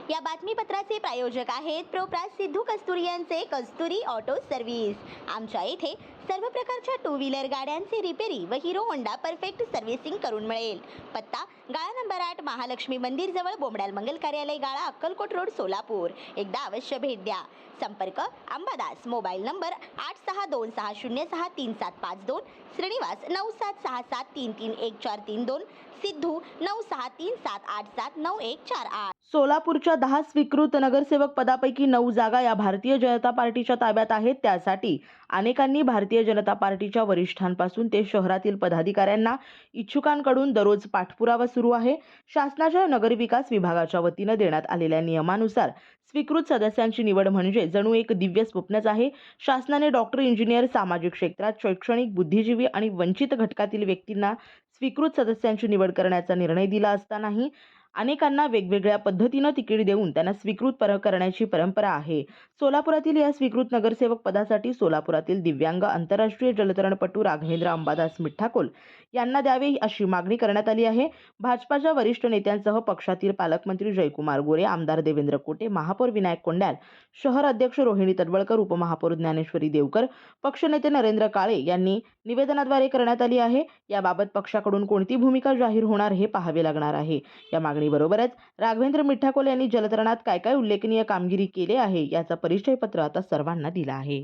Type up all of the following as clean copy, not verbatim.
या बातमीपत्राचे प्रायोजक आहेत प्रोप्रास सिद्धू कस्तुरी यांचे कस्तुरी ऑटो सर्व्हिस। आमच्या येथे सर्व प्रकारच्या टू व्हीलर गाड्यांचे रिपेरी व हिरो होंडा परफेक्ट सर्व्हिसिंग करून मिळेल। पत्ता गाळा नंबर 8 महालक्ष्मी मंदिर जवळ बोमडाल मंगल कार्यालय गाळा अक्कलकोट रोड सोलापूर। एकदा अवश्य भेट द्या। संपर्क अंबादास, मोबाईल नंबर 8626063752, श्रीनिवास 9766733142, सिद्धू 9637879148। सोलापूरच्या 10 स्वीकृत नगरसेवक पदापैकी 9 जागा या भारतीय जनता पार्टीच्या ताब्यात आहेत। त्यासाठी अनेकांनी भारतीय जनता पार्टीच्या वरिष्ठांपासून ते शहरातील पदाधिकाऱ्यांना इच्छुकांकडून दररोज पाठपुरावा सुरू आहे। शासनाच्या नगरविकास विभागाच्या वतीने देण्यात आलेल्या नियमानुसार स्वीकृत सदस्यांची निवड म्हणजे जणू एक दिव्य स्वप्नच आहे। शासनाने डॉक्टर, इंजिनियर, सामाजिक क्षेत्रात शैक्षणिक, बुद्धिजीवी आणि वंचित घटकातील व्यक्तींना स्वीकृत सदस्यांची निवड करण्याचा निर्णय दिला असतानाही अनेकांना वेगवेगळ्या पद्धतीने तिकीट देऊन त्यांना स्वीकृत करण्याची परंपरा आहे। सोलापुरातील या स्वीकृत नगरसेवक पदासाठी सोलापुरातील दिव्यांग आंतरराष्ट्रीय जलतरणपटू राघवेंद्र अंबादास मिठ्ठाकोल यांना द्यावे अशी मागणी करण्यात आली आहे। भाजपाच्या वरिष्ठ नेत्यांसह पक्षातील पालकमंत्री जयकुमार गोरे, आमदार देवेंद्र कोटे, महापौर विनायक कोंड्याल, शहर अध्यक्ष रोहिणी तडवळकर, उपमहापौर ज्ञानेश्वरी देवकर, पक्षनेते नरेंद्र काळे यांनी निवेदनाद्वारे करण्यात आली आहे। याबाबत पक्षाकडून कोणती भूमिका जाहीर होणार हे पाहावे लागणार आहे। या मागणीबरोबरच राघवेंद्र मिठ्ठाकोल यांनी जलतरणात काय काय उल्लेखनीय कामगिरी केली आहे याचा परिचय पत्र आता सर्वांना दिला आहे।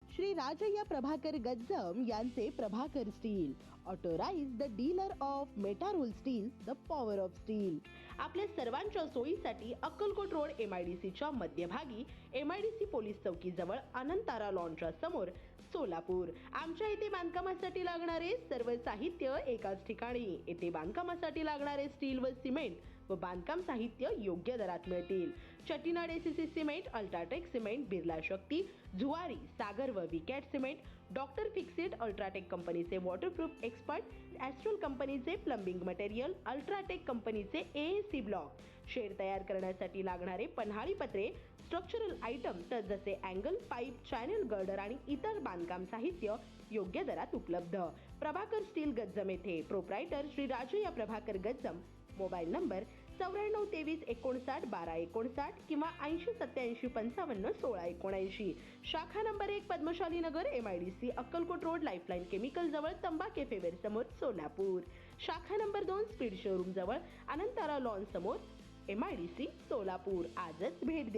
श्री राजय्या प्रभाकर गज्जम यांचे Prabhakar steel, authorised the dealer of Metarol steel, the power of steel. आपल्या सर्वांच्या सोयीसाठी अक्कलकोट रोड MIDCच्या मध्यभागी MIDC पोलीस चौकी जवळ अनंतारा लॉनच्या समोर सोलापूर। आमच्या इथे बांधकामासाठी लागणारे सर्व साहित्य एकाच ठिकाणी। येथे बांधकामासाठी लागणारे स्टील व सिमेंट व बांधकाम साहित्य योग्य दरात मिळतील। Chettinad ACC cement, UltraTech cement, Birla Shakti, Zuari, Sagar व Vicat cement, doctor Fixit, UltraTech कंपनीचे वॉटरप्रूफ एक्सपर्ट, ॲस्ट्रल कंपनीचे प्लंबिंग मटेरियल, अल्ट्राटेक कंपनीचे AAC ब्लॉक, शेड तयार करण्यासाठी लागणारे पन्हाळी पत्रे, स्ट्रक्चरल आयटम तर जसे अँगल, पाईप, चॅनल गर्डर आणि इतर बांधकाम साहित्य योग्य दरात उपलब्ध। प्रभाकर स्टील गज्जम येथे। Proprietor Shri Rajayya Prabhakar Gajjam. Mobile number 9423591259 किंवा 8087551679। शाखा नंबर 1 पद्मशाली नगर MIDC Akkalkot road lifeline chemical जवळ तंबा केफे वेर समोर सोलापूर। शाखा नंबर 2 स्पीड शोरूम जवळ अनंतारा लॉन समोर MIDC सोलापूर। आजच भेट द्या।